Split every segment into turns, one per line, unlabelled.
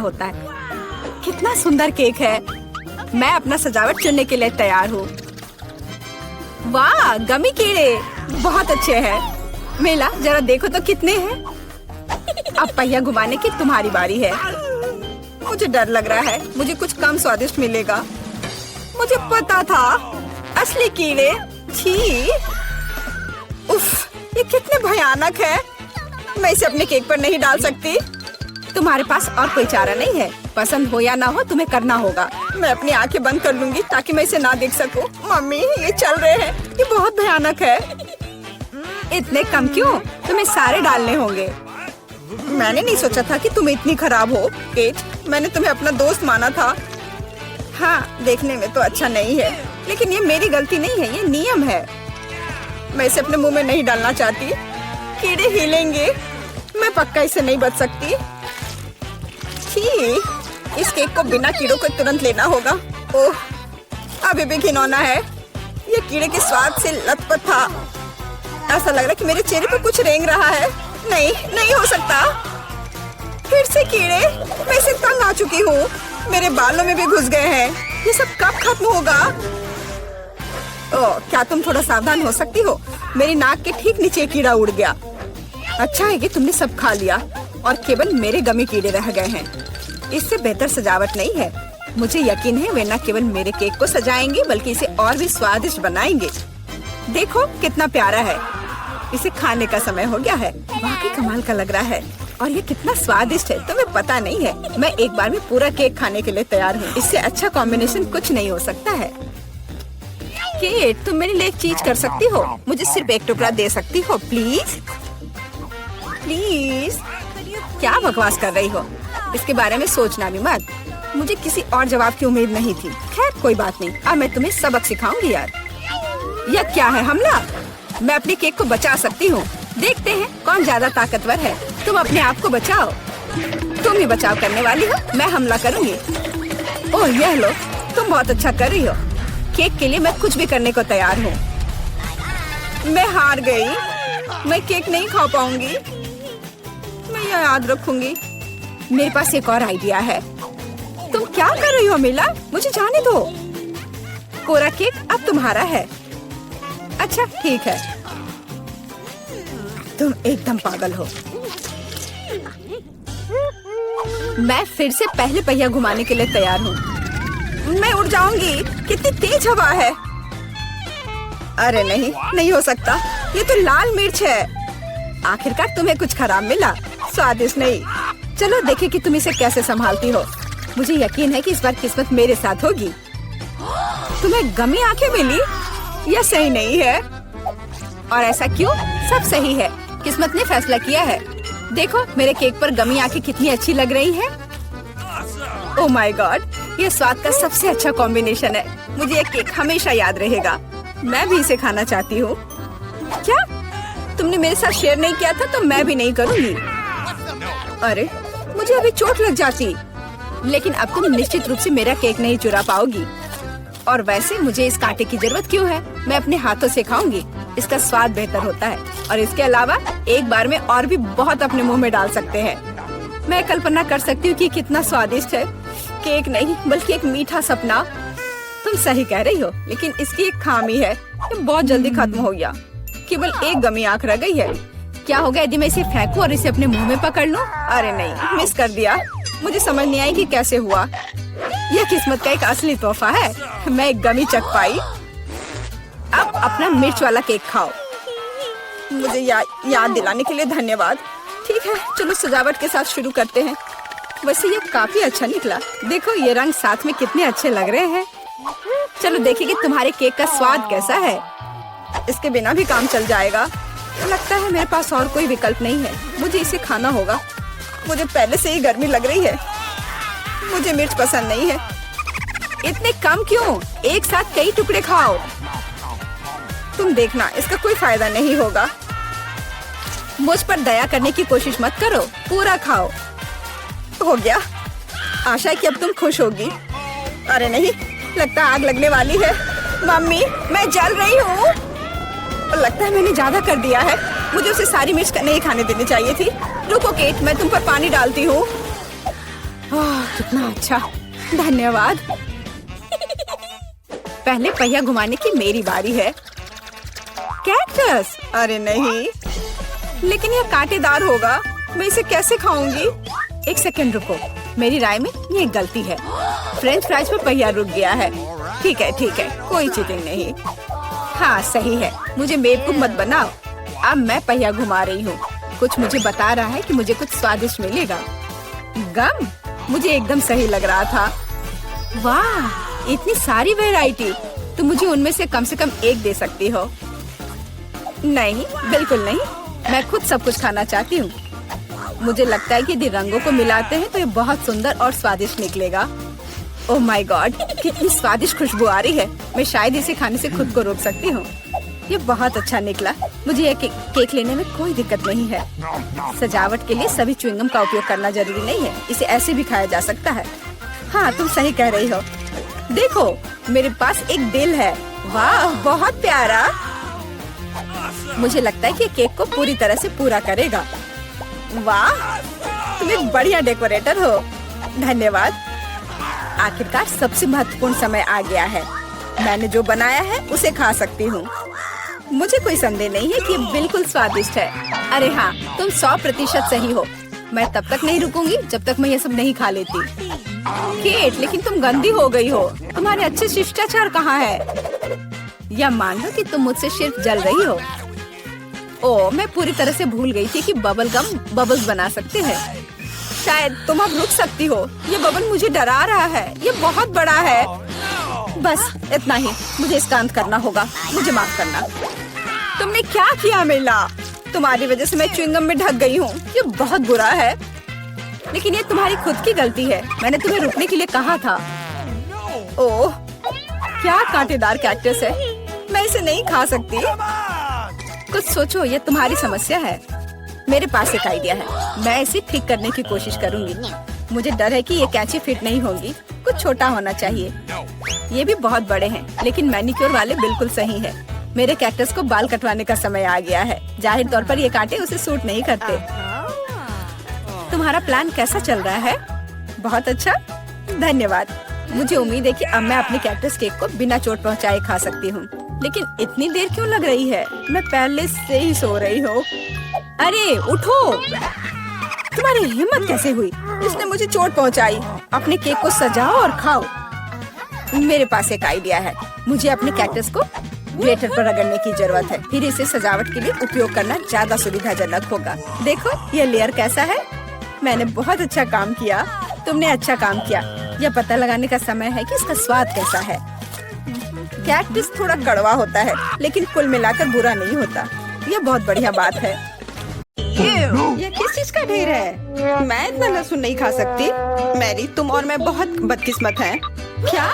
होता है। कितना सुंदर केक है। मैं अपना सजावट चुनने के लिए तैयार हूँ। वाह, गमी कीड़े बहुत अच्छे हैं। मेला जरा देखो तो कितने हैं। अब पहिया घुमाने की तुम्हारी बारी है। मुझे डर लग रहा है, मुझे कुछ कम स्वादिष्ट मिलेगा। मुझे पता था, असली कीड़े। छी, उफ, ये कितने भयानक है। मैं इसे अपने केक पर नहीं डाल सकती। तुम्हारे पास और कोई चारा नहीं है। पसंद हो या ना हो, तुम्हें करना होगा। मैं अपनी आंखें बंद कर लूंगी ताकि मैं इसे ना देख सकूं। मम्मी, ये चल रहे हैं, ये बहुत भयानक है। इतने कम क्यों? तुम्हें सारे डालने होंगे। मैंने नहीं सोचा था कि तुम इतनी खराब हो। केट, मैंने तुम्हें अपना दोस्त माना था। हाँ, देखने में तो अच्छा नहीं है, लेकिन ये मेरी गलती नहीं है, ये नियम है। मैं इसे अपने मुंह में नहीं डालना चाहती। कीड़े हिलेंगे। मैं पक्का इसे नहीं बच सकती। छी, इस केक को बिना कीड़ों को तुरंत लेना होगा। ओह, अभी भी घिनौना है। ये कीड़े के स्वाद से लथपथ था। ऐसा लग रहा है कि मेरे चेहरे पर कुछ रेंग रहा है। नहीं, नहीं हो सकता। फिर से कीड़े। मैं इसे तंग आ चुकी हूँ। मेरे बालों में भी घुस गए हैं। ये सब कब खत्म होगा? ओह, क्या तुम थोड़ा सावधान हो सकती हो? मेरी नाक के ठीक नीचे कीड़ा उड़ गया। अच्छा है कि तुमने सब खा लिया और केवल मेरे गमी कीड़े रह गए हैं। इससे बेहतर सजावट नहीं है। मुझे यकीन है वे न केवल मेरे केक को सजाएंगे बल्कि इसे और भी स्वादिष्ट बनाएंगे। देखो कितना प्यारा है। इसे खाने का समय हो गया है। वाकई कमाल का लग रहा है और ये कितना स्वादिष्ट है, तुम्हें पता नहीं है। मैं एक बार में पूरा केक खाने के लिए तैयार हूँ। इससे अच्छा कॉम्बिनेशन कुछ नहीं हो सकता है। केट, तुम मेरे लिए एक चीज कर सकती हो। मुझे सिर्फ एक टुकड़ा दे सकती हो, प्लीज? प्लीज? क्या बकवास कर रही हो? इसके बारे में सोचना भी मत। मुझे किसी और जवाब की उम्मीद नहीं थी। खैर कोई बात नहीं, अब मैं तुम्हें सबक सिखाऊंगी यार। यह क्या है, हमला? मैं अपने केक को बचा सकती हूँ। देखते हैं कौन ज्यादा ताकतवर है। तुम अपने आप को बचाओ। तुम ही बचाव करने वाली हो, मैं हमला करूंगी। ओह, यह लो, तुम बहुत अच्छा कर रही हो। केक के लिए मैं कुछ भी करने को तैयार हूँ। मैं हार गई। मैं केक नहीं खा पाऊंगी। मैं यह याद रखूंगी। मेरे पास एक और आइडिया है। तुम क्या कर रही हो मिला? मुझे जाने दो। कोरा केक अब तुम्हारा है। अच्छा ठीक है। तुम एकदम पागल हो। मैं फिर से पहले पहिया घुमाने के लिए तैयार हूँ। मैं उड़ जाऊंगी। कितनी तेज हवा है। अरे नहीं, नहीं हो सकता। ये तो लाल मिर्च है। आखिरकार तुम्हें कुछ खराब मिला। स्वादिष्ट नहीं। चलो देखें कि तुम इसे कैसे संभालती हो। मुझे यकीन है कि इस बार किस्मत मेरे साथ होगी। तुम्हें गमी आंखें मिली? यह सही नहीं है। और ऐसा क्यों? सब सही है। किस्मत ने फैसला किया है। देखो मेरे केक पर गमी आंखें कितनी अच्छी लग रही हैं। ओह माय गॉड, ये स्वाद का सबसे अच्छा कॉम्बिनेशन है। मुझे ये केक हमेशा याद रहेगा। मैं भी इसे खाना चाहती हूँ। क्या तुमने मेरे साथ शेयर नहीं किया था तो मैं भी नहीं करूँगी। अरे मुझे अभी चोट लग जाती। लेकिन अब तुम निश्चित रूप से मेरा केक नहीं चुरा पाओगी। और वैसे मुझे इस कांटे की जरूरत क्यों है? मैं अपने हाथों से खाऊंगी। इसका स्वाद बेहतर होता है और इसके अलावा एक बार में और भी बहुत अपने मुंह में डाल सकते हैं। मैं कल्पना कर सकती हूँ कि कितना स्वादिष्ट है। केक नहीं बल्कि एक मीठा सपना। तुम सही कह रही हो, लेकिन इसकी एक खामी है। ये बहुत जल्दी खत्म हो गया। केवल एक गमी आंख रह गई है। क्या होगा यदि मैं इसे फेंकूं और इसे अपने मुंह में पकड़ लूं? अरे नहीं, मिस कर दिया। मुझे समझ नहीं आई कि कैसे हुआ। यह किस्मत का एक असली तोहफा है। मैं एक गमी चख पाई। अब अपना मिर्च वाला केक खाओ। मुझे याद दिलाने के लिए धन्यवाद। ठीक है, चलो सजावट के साथ शुरू करते हैं। वैसे ये काफी अच्छा निकला। देखो ये रंग साथ में कितने अच्छे लग रहे हैं। चलो देखिए कि तुम्हारे केक का स्वाद कैसा है। इसके बिना भी काम चल जाएगा। लगता है मेरे पास और कोई विकल्प नहीं है। मुझे इसे खाना होगा। मुझे पहले से ही गर्मी लग रही है। मुझे मिर्च पसंद नहीं है। इतने कम क्यों? एक साथ कई टुकड़े खाओ। तुम देखना, इसका कोई फायदा नहीं होगा। मुझ पर दया करने की कोशिश मत करो। पूरा खाओ। हो गया। आशा है कि अब तुम खुश होगी। अरे नहीं, लगता है आग लगने वाली है। मम्मी, मैं जल रही हूँ। लगता है मैंने ज्यादा कर दिया है। मुझे उसे सारी मिर्च नहीं खाने देनी चाहिए थी। रुको केट, मैं तुम पर पानी डालती हूँ। कितना अच्छा, धन्यवाद। पहले पहिया घुमाने की मेरी बारी है। कैक्टस, अरे नहीं, लेकिन यह कांटेदार होगा, मैं इसे कैसे खाऊंगी? एक सेकंड रुको, मेरी राय में ये एक गलती है। फ्रेंच फ्राइज पर पहिया रुक गया है। ठीक है, कोई चीटिंग नहीं। हाँ सही है, मुझे बेवकूफ मत बनाओ। अब मैं पहिया घुमा रही हूँ। कुछ मुझे बता रहा है कि मुझे कुछ स्वादिष्ट मिलेगा। गम, मुझे एकदम सही लग रहा था। वाह, इतनी सारी वैरायटी, तुम मुझे उनमें से कम एक दे सकती हो। नहीं, बिल्कुल नहीं, मैं खुद सब कुछ खाना चाहती हूँ। मुझे लगता है कि यदि रंगों को मिलाते हैं तो ये बहुत सुंदर और स्वादिष्ट निकलेगा। ओह माय गॉड, कितनी स्वादिष्ट खुशबू आ रही है। मैं शायद इसे खाने से खुद को रोक सकती हूँ। ये बहुत अच्छा निकला। मुझे ये केक लेने में कोई दिक्कत नहीं है। सजावट के लिए सभी च्युइंगम का उपयोग करना जरूरी नहीं है, इसे ऐसे भी खाया जा सकता है। हाँ, तुम सही कह रही हो। देखो, मेरे पास एक दिल है। वाह, बहुत प्यारा। मुझे लगता है कि केक को पूरी तरह से पूरा करेगा। वाह, तुम एक बढ़िया डेकोरेटर हो। धन्यवाद। आखिरकार सबसे महत्वपूर्ण समय आ गया है। मैंने जो बनाया है उसे खा सकती हूँ। मुझे कोई संदेह नहीं है कि ये बिल्कुल स्वादिष्ट है। अरे हाँ, तुम 100% सही हो। मैं तब तक नहीं रुकूंगी जब तक मैं ये सब नहीं खा लेती। केट, लेकिन तुम गंदी हो गई हो। तुम्हारे अच्छे शिष्टाचार कहाँ है? या मान लो कि तुम मुझसे सिर्फ जल रही हो। ओह, मैं पूरी तरह से भूल गई थी कि बबल गम बबल्स बना सकते हैं। शायद तुम अब रुक सकती हो। ये बबल मुझे डरा रहा है। ये बहुत बड़ा है। बस इतना ही, मुझे इसका अंत करना होगा। मुझे माफ करना। तुमने क्या किया मिला? तुम्हारी वजह से मैं च्युइंगम में ढक गई हूँ। ये बहुत बुरा है, लेकिन ये तुम्हारी खुद की गलती है। मैंने तुम्हें रुकने के लिए कहा था। ओह, क्या कांटेदार कैक्टस है। मैं इसे नहीं खा सकती। कुछ सोचो, ये तुम्हारी समस्या है। मेरे पास एक आइडिया है। मैं इसे ठीक करने की कोशिश करूंगी। मुझे डर है कि ये कैंची फिट नहीं होगी। कुछ छोटा होना चाहिए। ये भी बहुत बड़े हैं, लेकिन मैनिक्योर वाले बिल्कुल सही है। मेरे कैक्टस को बाल कटवाने का समय आ गया है। जाहिर तौर पर ये कांटे उसे सूट नहीं करते। तुम्हारा प्लान कैसा चल रहा है? बहुत अच्छा, धन्यवाद। मुझे उम्मीद है कि अब मैं अपने कैक्टस केक को बिना चोट पहुंचाए खा सकती हूँ। लेकिन इतनी देर क्यों लग रही है? मैं पहले से ही सो रही हूँ। अरे उठो, तुम्हारी हिम्मत कैसे हुई? इसने मुझे चोट पहुंचाई। अपने केक को सजाओ और खाओ। मेरे पास एक आइडिया है। मुझे अपने कैक्टस को ग्रेटर पर रगड़ने की जरूरत है। फिर इसे सजावट के लिए उपयोग करना ज्यादा सुविधाजनक होगा। देखो, ये लेयर कैसा है। मैंने बहुत अच्छा काम किया। तुमने अच्छा काम किया। यह पता लगाने का समय है कि इसका स्वाद कैसा है। कैक्टस थोड़ा कड़वा होता है, लेकिन कुल मिलाकर बुरा नहीं होता। यह बहुत बढ़िया बात है। ये किस चीज का ढेर है? मैं इतना लहसुन नहीं खा सकती। मैरी, तुम और मैं बहुत बदकिस्मत हैं। क्या?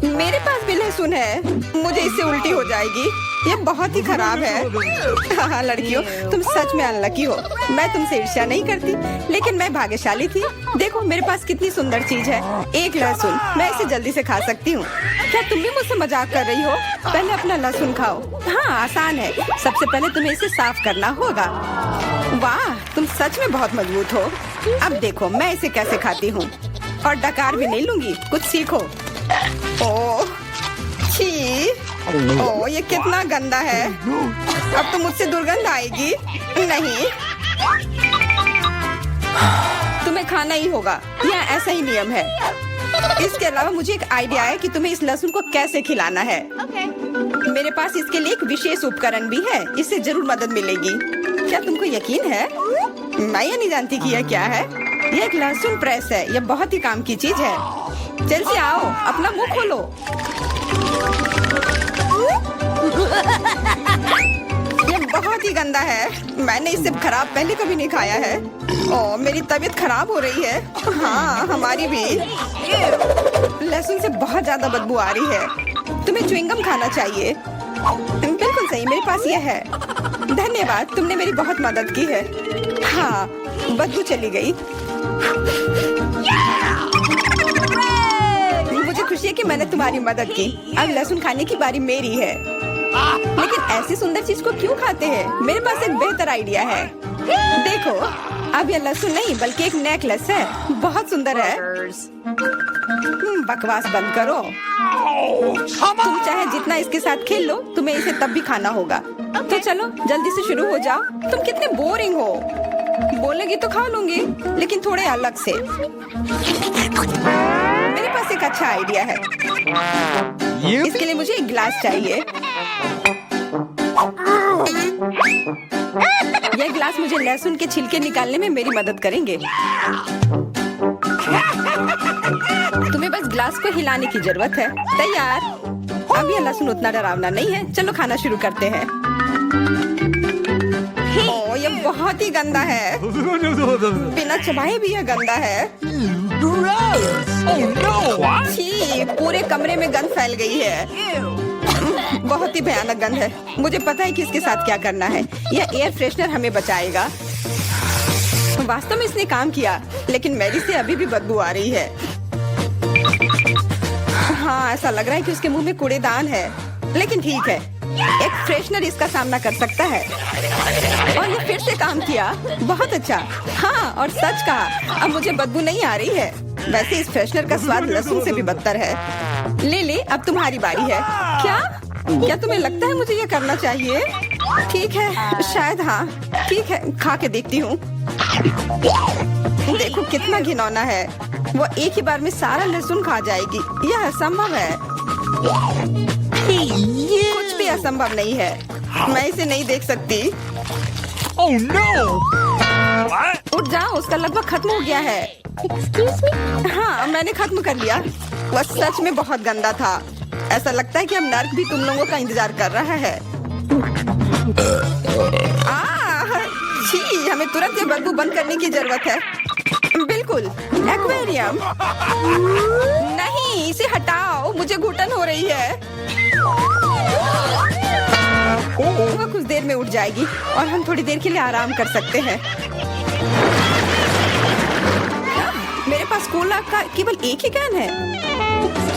मेरे पास भी लहसुन है। मुझे इससे उल्टी हो जाएगी। ये बहुत ही खराब है। हाँ लड़कियों, तुम सच में अनलकी हो। मैं तुमसे ईर्ष्या नहीं करती, लेकिन मैं भाग्यशाली थी। देखो, मेरे पास कितनी सुंदर चीज है। एक लहसुन, मैं इसे जल्दी से खा सकती हूँ। क्या तुम भी मुझसे मजाक कर रही हो? पहले अपना लहसुन खाओ। हाँ, आसान है। सबसे पहले तुम्हें इसे साफ करना होगा। वाह, तुम सच में बहुत मजबूत हो। अब देखो मैं इसे कैसे खाती हूँ। और डकार भी नहीं लूंगी। कुछ सीखो। ओह, छी, ओह, ये कितना गंदा है। अब तो मुझसे दुर्गंध आएगी। नहीं, तुम्हें खाना ही होगा। यह ऐसा ही नियम है। इसके अलावा मुझे एक आइडिया है कि तुम्हें इस लहसुन को कैसे खिलाना है। मेरे पास इसके लिए एक विशेष उपकरण भी है। इससे जरूर मदद मिलेगी। क्या तुमको यकीन है? मैं ये नहीं जानती कि यह क्या है। यह एक लहसुन प्रेस है। यह बहुत ही काम की चीज है। जल्दी आओ, अपना मुंह खोलो। ये बहुत ही गंदा है। मैंने इससे खराब पहले कभी नहीं खाया है। ओह, मेरी तबीयत खराब हो रही है। हाँ, हमारी भी। लहसुन से बहुत ज्यादा बदबू आ रही है। तुम्हें च्युइंगम खाना चाहिए। बिल्कुल सही, मेरे पास यह है। धन्यवाद, तुमने मेरी बहुत मदद की है। हाँ, बदबू चली गई। मुझे खुशी है कि मैंने तुम्हारी मदद की। अब लहसुन खाने की बारी मेरी है। लेकिन ऐसी सुंदर चीज को क्यों खाते हैं? मेरे पास एक बेहतर आइडिया है। देखो, अब यह लहसुन नहीं बल्कि एक नेकलेस है। बहुत सुंदर है। बकवास बंद करो। तुम चाहे जितना इसके साथ खेल लो, तुम्हें इसे तब भी खाना होगा। तो चलो जल्दी से शुरू हो जाओ। तुम कितने बोरिंग हो। बोलेगी तो खा लूंगी, लेकिन थोड़े अलग से। मेरे पास एक अच्छा आइडिया है। इसके लिए मुझे एक गिलास चाहिए। यह गिलास मुझे लहसुन के छिलके निकालने में मेरी मदद करेंगे। तुम्हें बस गिलास को हिलाने की जरूरत है। तैयार। अब यह लहसुन उतना डरावना नहीं है। चलो खाना शुरू करते हैं। ओह, यह बहुत ही गंदा है। बिना चबाए भी यह गंदा है। छी, पूरे कमरे में गंध फैल गई है। बहुत ही भयानक गंध है। मुझे पता है कि इसके साथ क्या करना है। यह एयर फ्रेशनर हमें बचाएगा। वास्तव में इसने काम किया, लेकिन मैरी से अभी भी बदबू आ रही है। हाँ, ऐसा लग रहा है कि उसके मुंह में कूड़ेदान है, लेकिन ठीक है, एक फ्रेशनर इसका सामना कर सकता है। और ये फिर से काम किया। बहुत अच्छा। हाँ, और सच कहा, अब मुझे बदबू नहीं आ रही है। वैसे इस फ्रेशनर का स्वाद लहसुन से भी बदतर है। ले, अब तुम्हारी बारी है। क्या तुम्हें लगता है मुझे ये करना चाहिए? ठीक है, शायद हाँ। ठीक है, खा के देखती हूँ। देखो कितना घिनौना है। वो एक ही बार में सारा लहसुन खा जाएगी। यह असंभव है। कुछ भी असंभव नहीं है। मैं इसे नहीं देख सकती।
Oh no!
उठ जाओ, उसका लगभग खत्म हो गया है।
Excuse me?
हाँ, मैंने खत्म कर लिया। वह सच में बहुत गंदा था। ऐसा लगता है कि अब नर्क भी तुम लोगों का इंतजार कर रहा है। छी, हमें तुरंत ये बदबू बंद करने की जरूरत है। बिल्कुल, एक्वेरियम। नहीं, इसे हटाओ, मुझे घुटन हो रही है। वह कुछ देर में उठ जाएगी और हम थोड़ी देर के लिए आराम कर सकते हैं। मेरे पास कोला का केवल एक ही कैन है,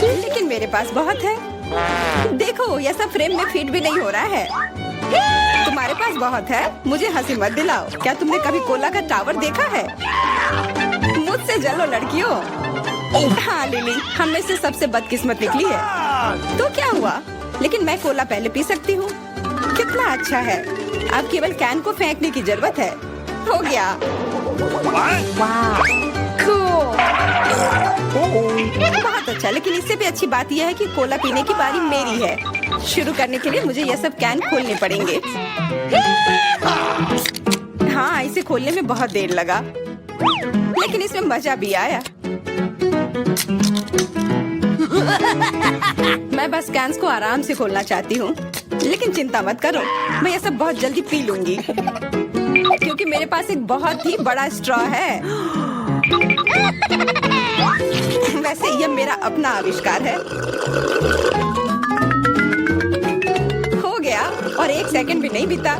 लेकिन मेरे पास बहुत है। देखो, यह सब फ्रेम में फिट भी नहीं हो रहा है। तुम्हारे पास बहुत है, मुझे हंसी मत दिलाओ। क्या तुमने कभी कोला का टावर देखा है? मुझसे जलो लड़कियों। हाँ लिली, हम में से सबसे बदकिस्मत निकली है। तो क्या हुआ? लेकिन मैं कोला पहले पी सकती हूँ। कितना अच्छा है। अब केवल कैन को फेंकने की जरूरत है। हो गया। बहुत अच्छा, लेकिन इससे भी अच्छी बात यह है कि कोला पीने की बारी मेरी है। शुरू करने के लिए मुझे यह सब कैन खोलने पड़ेंगे। हाँ, इसे खोलने में बहुत देर लगा, लेकिन इसमें मजा भी आया। मैं बस कैंस को आराम से खोलना चाहती हूँ, लेकिन चिंता मत करो, मैं ये सब बहुत जल्दी पी लूंगी, क्योंकि मेरे पास एक बहुत ही बड़ा स्ट्रॉ है। वैसे यह मेरा अपना आविष्कार है। हो गया, और 1 सेकंड भी नहीं बीता।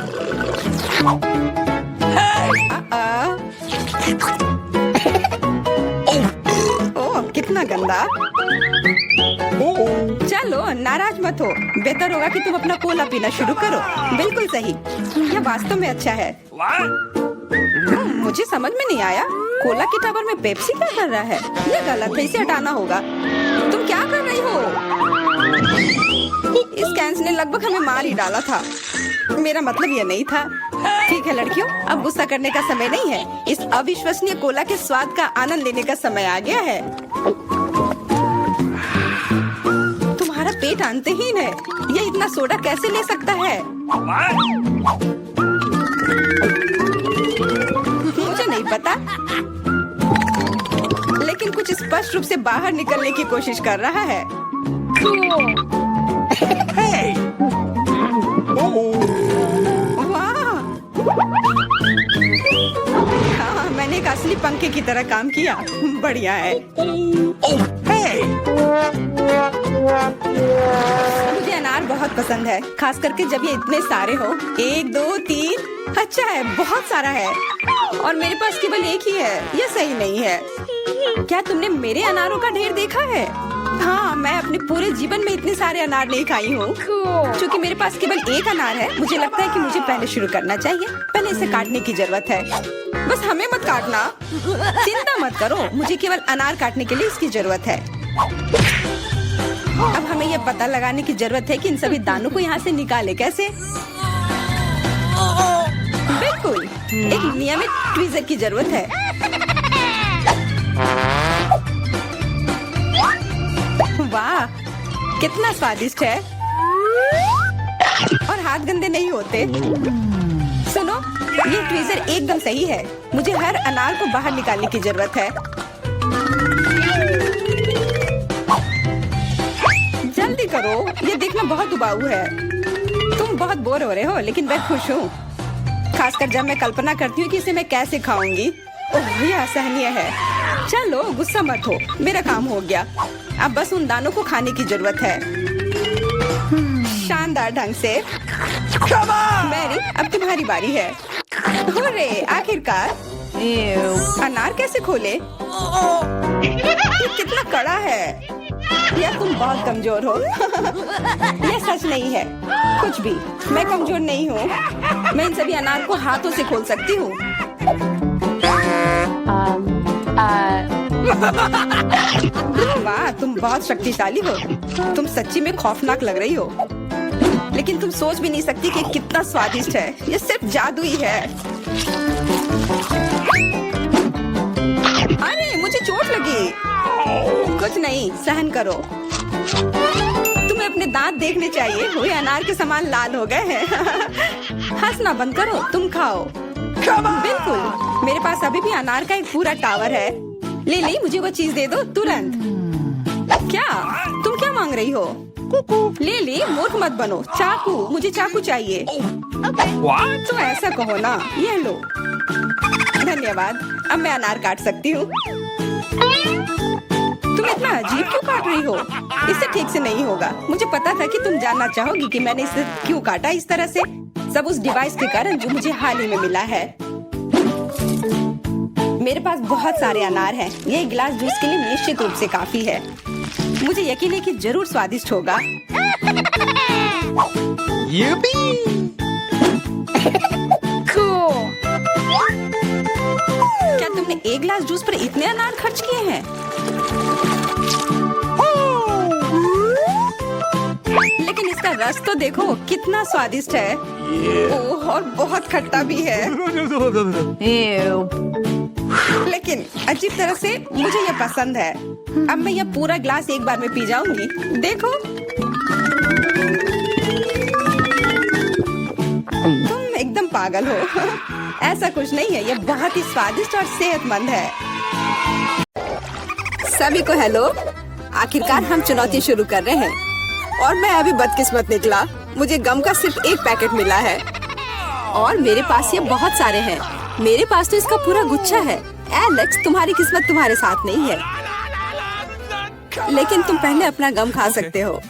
ओह, कितना गंदा। चलो नाराज मत हो, बेहतर होगा कि तुम अपना कोला पीना शुरू करो। बिल्कुल सही, यह वास्तव में अच्छा है। मुझे समझ में नहीं आया, कोला के टावर में पेप्सी क्या कर रहा है? यह गलत है, इसे हटाना होगा। तुम क्या कर रही हो? इस कैंस ने लगभग हमें मार ही डाला था। मेरा मतलब यह नहीं था। ठीक है लड़कियों, अब गुस्सा करने का समय नहीं है। इस अविश्वसनीय कोला के स्वाद का आनंद लेने का समय आ गया है। तुम्हारा पेट अंतहीन है, यह इतना सोडा कैसे ले सकता है? मुझे नहीं पता, लेकिन कुछ स्पष्ट रूप से बाहर निकलने की कोशिश कर रहा है। वाह! हाँ, मैंने एक असली पंखे की तरह काम किया। बढ़िया है। मुझे अनार बहुत पसंद है, खास करके जब ये इतने सारे हो। 1 2 3। अच्छा है, बहुत सारा है, और मेरे पास केवल एक ही है। यह सही नहीं है। क्या तुमने मेरे अनारों का ढेर देखा है? हाँ, मैं अपने पूरे जीवन में इतने सारे अनार नहीं खाई हूँ। क्योंकि मेरे पास केवल एक अनार है, मुझे लगता है कि मुझे पहले शुरू करना चाहिए। पहले इसे काटने की जरूरत है। बस हमें मत काटना। चिंता मत करो, मुझे केवल अनार काटने के लिए इसकी जरूरत है। अब हमें यह पता लगाने की जरूरत है कि इन सभी दानों को यहाँ से निकाले कैसे। बिल्कुल, एक नियमित ट्वीजर की जरूरत है। वाह, कितना स्वादिष्ट है और हाथ गंदे नहीं होते। सुनो, ये ट्वीजर एकदम सही है। मुझे हर अनार को बाहर निकालने की जरूरत है। जल्दी करो, ये देखना बहुत उबाऊ है। तुम बहुत बोर हो रहे हो, लेकिन मैं खुश हूँ, खासकर जब मैं कल्पना करती हूँ कि इसे मैं कैसे खाऊंगी। ओह, यह असहनीय है। चलो गुस्सा मत हो, मेरा काम हो गया। अब बस उन दानों को खाने की जरूरत है, शानदार ढंग से। मैरी, अब तुम्हारी बारी है। हुर्रे, आखिरकार। अनार कैसे खोले? ये कितना कड़ा है। या तुम बहुत कमजोर हो। यह सच नहीं है। कुछ भी, मैं कमजोर नहीं हूँ। मैं इन सभी अनार को हाथों से खोल सकती हूँ। वाह, तुम बहुत शक्तिशाली हो। तुम सच्ची में खौफनाक लग रही हो, लेकिन तुम सोच भी नहीं सकती कि कितना स्वादिष्ट है। ये सिर्फ जादू ही है। अरे, मुझे चोट लगी। कुछ नहीं, सहन करो। तुम्हें अपने दांत देखने चाहिए, वे अनार के समान लाल हो गए हैं। हंसना बंद करो, तुम खाओ। बिल्कुल, मेरे पास अभी भी अनार का एक पूरा टावर है। ले, मुझे वो चीज दे दो तुरंत। क्या तुम क्या मांग रही हो? ले, मूर्ख मत बनो। चाकू, मुझे चाकू चाहिए। तो ऐसा कहो ना। ये लो। धन्यवाद, अब मैं अनार काट सकती हूँ। तुम इतना अजीब क्यों काट रही हो? इससे ठीक से नहीं होगा। मुझे पता था कि तुम जानना चाहोगी कि मैंने इसे क्यों काटा इस तरह से। सब उस डिवाइस के कारण जो मुझे हाल ही में मिला है। मेरे पास बहुत सारे अनार हैं। ये एक गिलास जूस के लिए निश्चित रूप से काफी है। मुझे यकीन है कि जरूर स्वादिष्ट होगा। क्या तुमने एक गिलास जूस पर इतने अनार खर्च किए हैं? लेकिन इसका रस तो देखो, कितना स्वादिष्ट है। ओह, और बहुत खट्टा भी है। लेकिन अजीब तरह से मुझे ये पसंद है। अब मैं यह पूरा ग्लास एक बार में पी जाऊंगी। देखो, तुम एकदम पागल हो। ऐसा कुछ नहीं है, यह बहुत ही स्वादिष्ट और सेहतमंद है। सभी को हेलो। आखिरकार हम चुनौती शुरू कर रहे हैं और मैं अभी बदकिस्मत निकला। मुझे गम का सिर्फ एक पैकेट मिला है और मेरे पास ये बहुत सारे हैं। मेरे पास तो इसका पूरा गुच्छा है। एलेक्स, तुम्हारी किस्मत तुम्हारे साथ नहीं है, लेकिन तुम पहले अपना गम खा सकते हो।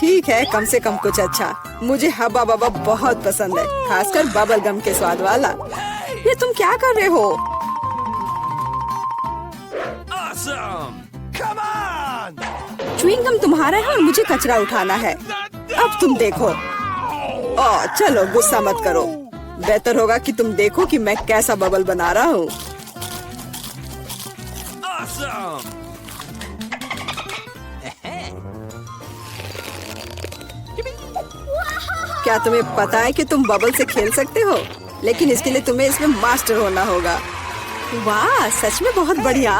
ठीक है, कम से कम कुछ अच्छा। मुझे हब्बा बब्बा बहुत पसंद है, खासकर बबल गम के स्वाद वाला। ये तुम क्या कर रहे हो? च्युइंग गम तुम्हारा है और मुझे कचरा उठाना है। अब तुम देखो। चलो गुस्सा मत करो। बेहतर होगा कि तुम देखो कि मैं कैसा बबल बना रहा हूँ। क्या तुम्हें पता है कि तुम बबल से खेल सकते हो? लेकिन इसके लिए तुम्हें इसमें मास्टर होना होगा। वाह, सच में बहुत बढ़िया।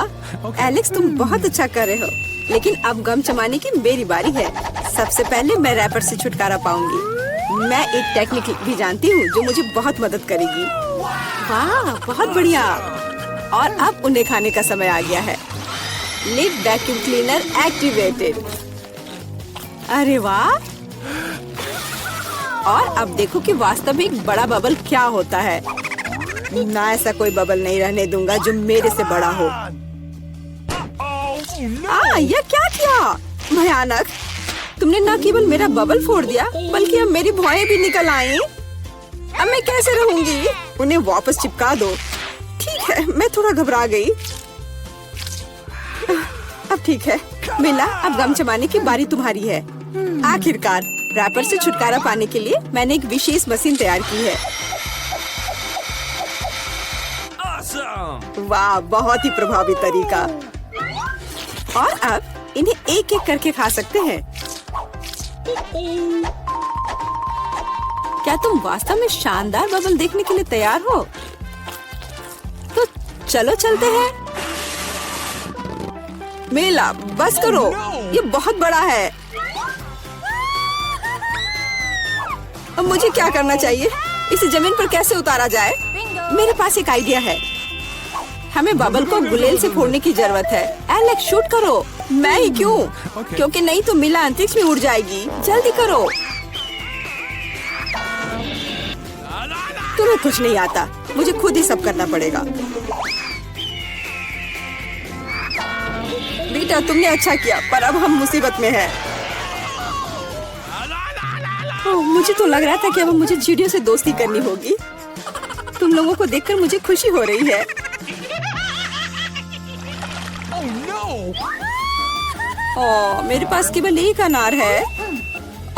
एलेक्स, तुम बहुत अच्छा कर रहे हो। लेकिन अब गम चबाने की मेरी बारी है। सबसे पहले मैं रैपर से छुटकारा पाऊंगी। मैं एक टेक्निक भी जानती हूँ जो मुझे बहुत मदद करेगी। वाह, बहुत बढ़िया। और अब उन्हें खाने का समय आ गया है। Lid vacuum cleaner activated. अरे वाह। और अब देखो कि वास्तव में एक बड़ा बबल क्या होता है। ना, ऐसा कोई बबल नहीं रहने दूंगा जो मेरे से बड़ा हो। यह क्या किया? भयानक। तुमने न केवल मेरा बबल फोड़ दिया, बल्कि अब मेरी भौएं भी निकल आई। अब मैं कैसे रहूंगी? उन्हें वापस चिपका दो। ठीक है, मैं थोड़ा घबरा गई। अब ठीक है मिला, अब गम जमाने की बारी तुम्हारी है। आखिरकार रैपर से छुटकारा पाने के लिए मैंने एक विशेष मशीन तैयार की है।
Awesome!
वाह, बहुत ही प्रभावी तरीका। और अब इन्हें एक एक करके खा सकते हैं। क्या तुम वास्तव में शानदार बबल देखने के लिए तैयार हो? तो चलो चलते हैं। मेला, बस करो, ये बहुत बड़ा है। अब मुझे क्या करना चाहिए? इसे जमीन पर कैसे उतारा जाए? मेरे पास एक आइडिया है। हमें बबल को गुलेल से फोड़ने की जरूरत है। एलेक्स, शूट करो। मैं ही क्यों? क्योंकि नहीं तो मिला अंतरिक्ष में उड़ जाएगी। जल्दी करो। तुम्हें कुछ नहीं आता, मुझे खुद ही सब करना पड़ेगा। बेटा, तुमने अच्छा किया, पर अब हम मुसीबत में हैं। ओह, मुझे तो लग रहा था कि अब मुझे चिड़ियों से दोस्ती करनी होगी। तुम लोगों को देखकर मुझे खुशी हो रही है।
Oh no!
ओह, मेरे पास केवल एक अनार है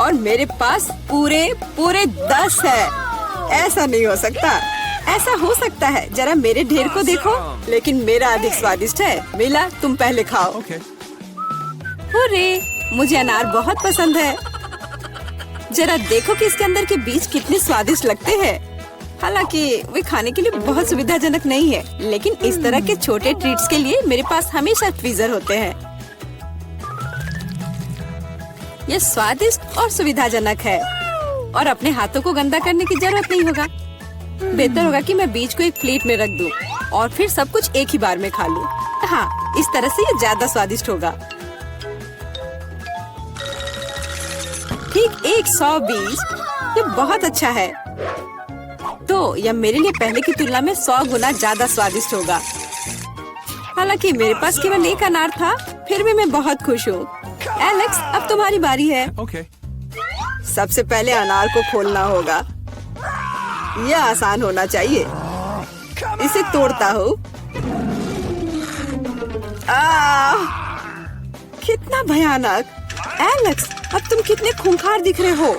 और मेरे पास पूरे 10 है। ऐसा नहीं हो सकता। ऐसा हो सकता है, जरा मेरे ढेर को देखो, लेकिन मेरा अधिक स्वादिष्ट है। मिला, तुम पहले खाओ।
Okay.
अरे, मुझे अनार बहुत पसंद है। जरा देखो कि इसके अंदर के बीज कितने स्वादिष्ट लगते हैं। हालांकि वे खाने के लिए बहुत सुविधाजनक नहीं है, लेकिन इस तरह के छोटे ट्रीट्स के लिए मेरे पास हमेशा ट्वीजर होते हैं। यह स्वादिष्ट और सुविधाजनक है और अपने हाथों को गंदा करने की जरूरत नहीं होगा। बेहतर होगा कि मैं बीज को एक प्लेट में रख दूं और फिर सब कुछ एक ही बार में खा लूं। हाँ, इस तरह से ये ज्यादा स्वादिष्ट होगा। ठीक 100 बीज, ये बहुत अच्छा है। तो यह मेरे लिए पहले की तुलना में 100 गुना ज्यादा स्वादिष्ट होगा। हालांकि मेरे पास केवल एक अनार था, फिर भी मैं बहुत खुश हूँ। एलेक्स, अब तुम्हारी बारी है।
Okay.
सबसे पहले अनार को खोलना होगा। यह आसान होना चाहिए। इसे तोड़ता हूँ। कितना भयानक! एलेक्स, अब तुम कितने खूंखार दिख रहे हो।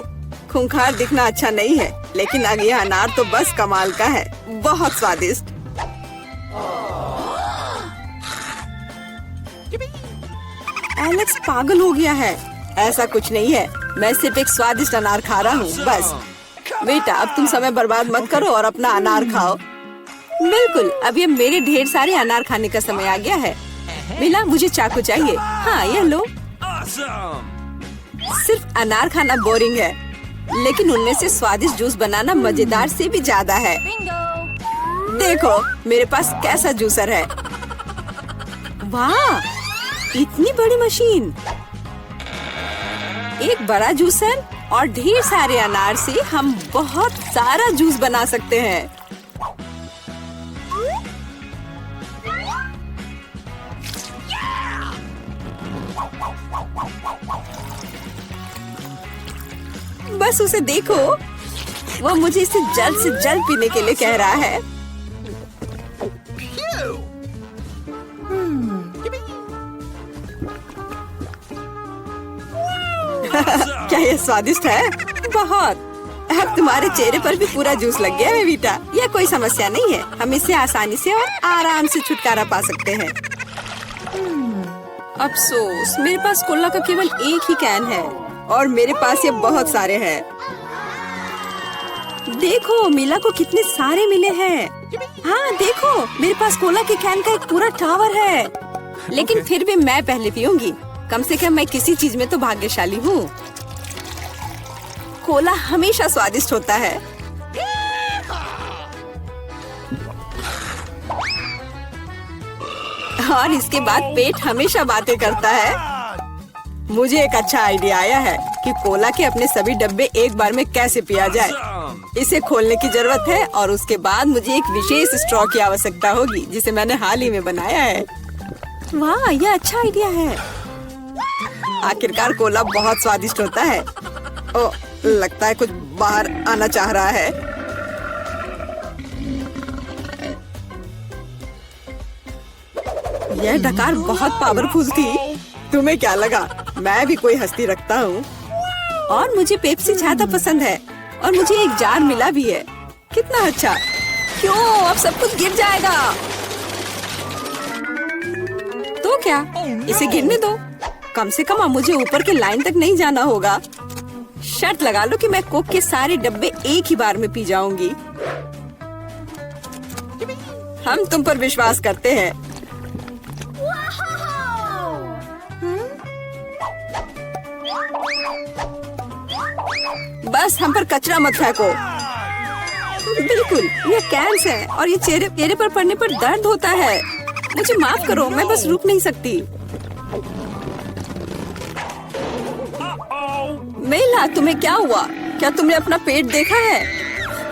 खूंखार दिखना अच्छा नहीं है, लेकिन अब यह अनार तो बस कमाल का है। बहुत स्वादिष्ट। एलेक्स पागल हो गया है। ऐसा कुछ नहीं है, मैं सिर्फ एक स्वादिष्ट अनार खा रहा हूँ, बस। बेटा, अब तुम समय बर्बाद मत करो और अपना अनार खाओ। बिल्कुल, अब ये मेरे ढेर सारे अनार खाने का समय आ गया है। मिला, मुझे चाकू चाहिए। हाँ, यह लो।
Awesome!
सिर्फ अनार खाना बोरिंग है, लेकिन उनमें से स्वादिष्ट जूस बनाना मजेदार से भी ज्यादा है। देखो, मेरे पास कैसा जूसर है। वाह, इतनी बड़ी मशीन। एक बड़ा जूसर और ढेर सारे अनार से हम बहुत सारा जूस बना सकते हैं। बस उसे देखो, वो मुझे इसे जल्द से जल्द पीने के लिए कह रहा है। क्या ये स्वादिष्ट है? बहुत। अब तुम्हारे चेहरे पर भी पूरा जूस लग गया है बेटा। यह कोई समस्या नहीं है, हम इससे आसानी से और आराम से छुटकारा पा सकते हैं। अफसोस, मेरे पास कोला का केवल एक ही कैन है और मेरे पास ये बहुत सारे हैं। देखो, मिला को कितने सारे मिले हैं। हाँ, देखो, मेरे पास कोला के कैन का एक पूरा टावर है। लेकिन फिर भी मैं पहले पीऊंगी। कम से कम मैं किसी चीज में तो भाग्यशाली हूँ। कोला हमेशा स्वादिष्ट होता है। और इसके बाद पेट हमेशा बातें करता है। मुझे एक अच्छा आइडिया आया है कि कोला के अपने सभी डब्बे एक बार में कैसे पिया जाए। इसे खोलने की जरूरत है और उसके बाद मुझे एक विशेष स्ट्रॉ की आवश्यकता होगी, जिसे मैंने हाल ही में बनाया है। वाह, यह अच्छा आइडिया है। आखिरकार कोला बहुत स्वादिष्ट होता है। ओ, लगता है कुछ बाहर आना चाह रहा है। यह डकार बहुत पावरफुल थी। तुम्हें क्या लगा मैं भी कोई हस्ती रखता हूँ? और मुझे पेप्सी ज्यादा पसंद है और मुझे एक जार मिला भी है। कितना अच्छा। क्यों, अब सब कुछ गिर जाएगा। तो क्या, इसे गिरने दो। कम से कम अब मुझे ऊपर के लाइन तक नहीं जाना होगा। शर्त लगा लो कि मैं कोक के सारे डब्बे एक ही बार में पी जाऊंगी। हम तुम पर विश्वास करते हैं। बस हम पर कचरा मत फेंको। बिल्कुल, ये कैंस है और ये चेहरे पर पड़ने पर दर्द होता है। मुझे माफ करो, मैं बस रुक नहीं सकती। मेला, तुम्हें क्या हुआ? क्या तुमने अपना पेट देखा है?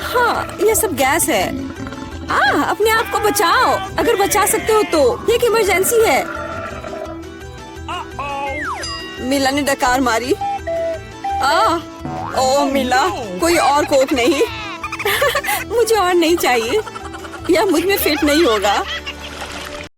हाँ, ये सब गैस है। अपने आप को बचाओ, अगर बचा सकते हो तो। ये एक इमरजेंसी है। मिला ने डकार मारी। ओ मिला, कोई और कोक नहीं। मुझे और नहीं चाहिए, यह मुझ में फिट नहीं होगा।